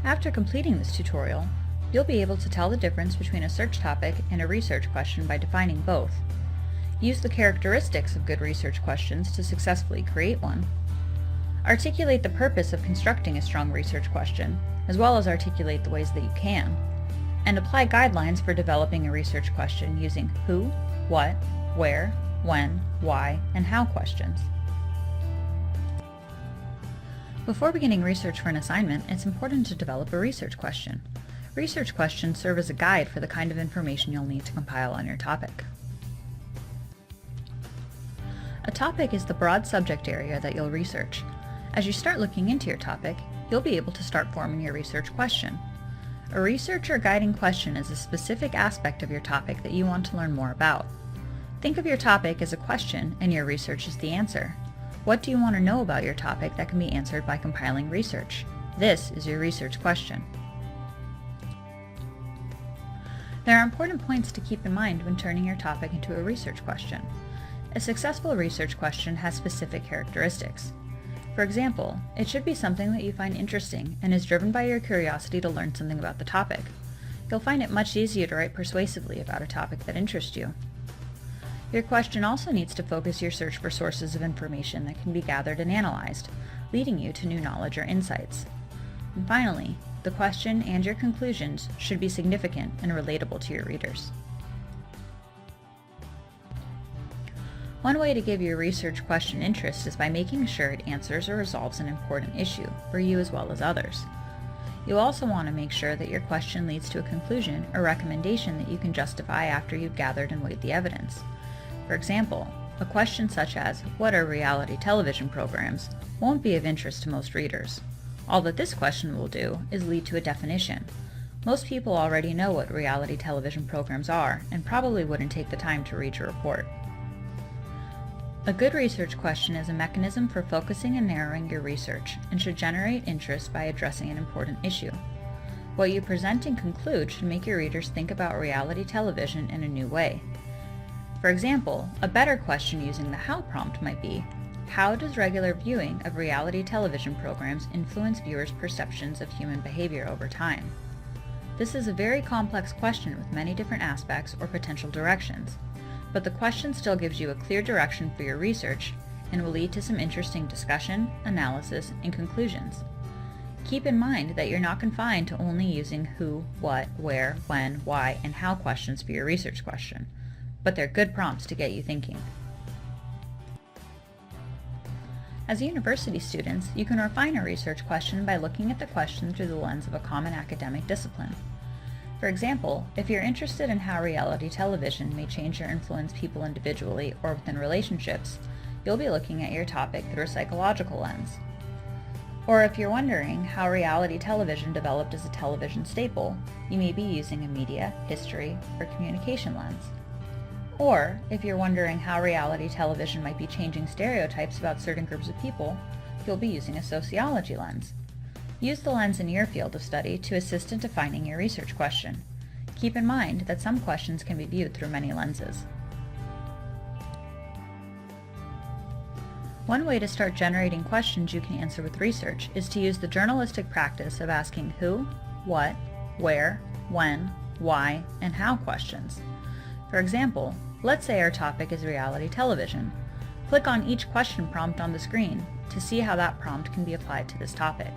After completing this tutorial, you'll be able to tell the difference between a search topic and a research question by defining both. Use the characteristics of good research questions to successfully create one. Articulate the purpose of constructing a strong research question, as well as articulate the ways that you can. And apply guidelines for developing a research question using who, what, where, when, why, and how questions. Before beginning research for an assignment, it's important to develop a research question. Research questions serve as a guide for the kind of information you'll need to compile on your topic. A topic is the broad subject area that you'll research. As you start looking into your topic, you'll be able to start forming your research question. A research or guiding question is a specific aspect of your topic that you want to learn more about. Think of your topic as a question and your research as the answer. What do you want to know about your topic that can be answered by compiling research? This is your research question. There are important points to keep in mind when turning your topic into a research question. A successful research question has specific characteristics. For example, it should be something that you find interesting and is driven by your curiosity to learn something about the topic. You'll find it much easier to write persuasively about a topic that interests you. Your question also needs to focus your search for sources of information that can be gathered and analyzed, leading you to new knowledge or insights. And finally, the question and your conclusions should be significant and relatable to your readers. One way to give your research question interest is by making sure it answers or resolves an important issue for you as well as others. You also want to make sure that your question leads to a conclusion or recommendation that you can justify after you've gathered and weighed the evidence. For example, a question such as, "What are reality television programs?" won't be of interest to most readers. All that this question will do is lead to a definition. Most people already know what reality television programs are and probably wouldn't take the time to read your report. A good research question is a mechanism for focusing and narrowing your research and should generate interest by addressing an important issue. What you present and conclude should make your readers think about reality television in a new way. For example, a better question using the how prompt might be, how does regular viewing of reality television programs influence viewers' perceptions of human behavior over time? This is a very complex question with many different aspects or potential directions, but the question still gives you a clear direction for your research and will lead to some interesting discussion, analysis, and conclusions. Keep in mind that you're not confined to only using who, what, where, when, why, and how questions for your research question, but they're good prompts to get you thinking. As university students, you can refine a research question by looking at the question through the lens of a common academic discipline. For example, if you're interested in how reality television may change or influence people individually or within relationships, you'll be looking at your topic through a psychological lens. Or if you're wondering how reality television developed as a television staple, you may be using a media, history, or communication lens. Or if you're wondering how reality television might be changing stereotypes about certain groups of people, you'll be using a sociology lens. Use the lens in your field of study to assist in defining your research question. Keep in mind that some questions can be viewed through many lenses. One way to start generating questions you can answer with research is to use the journalistic practice of asking who, what, where, when, why, and how questions. For example, let's say our topic is reality television. Click on each question prompt on the screen to see how that prompt can be applied to this topic.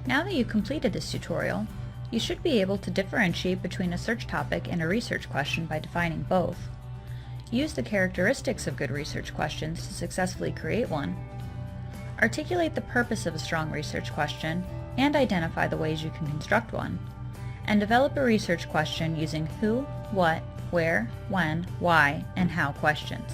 Now that you've completed this tutorial, you should be able to differentiate between a search topic and a research question by defining both. Use the characteristics of good research questions to successfully create one. Articulate the purpose of a strong research question and identify the ways you can construct one. And develop a research question using who, what, where, when, why, and how questions.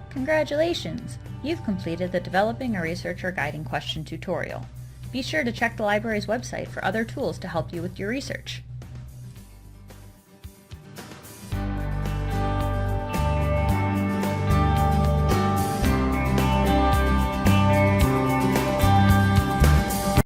Congratulations! You've completed the Developing a Research or Guiding Question tutorial. Be sure to check the library's website for other tools to help you with your research.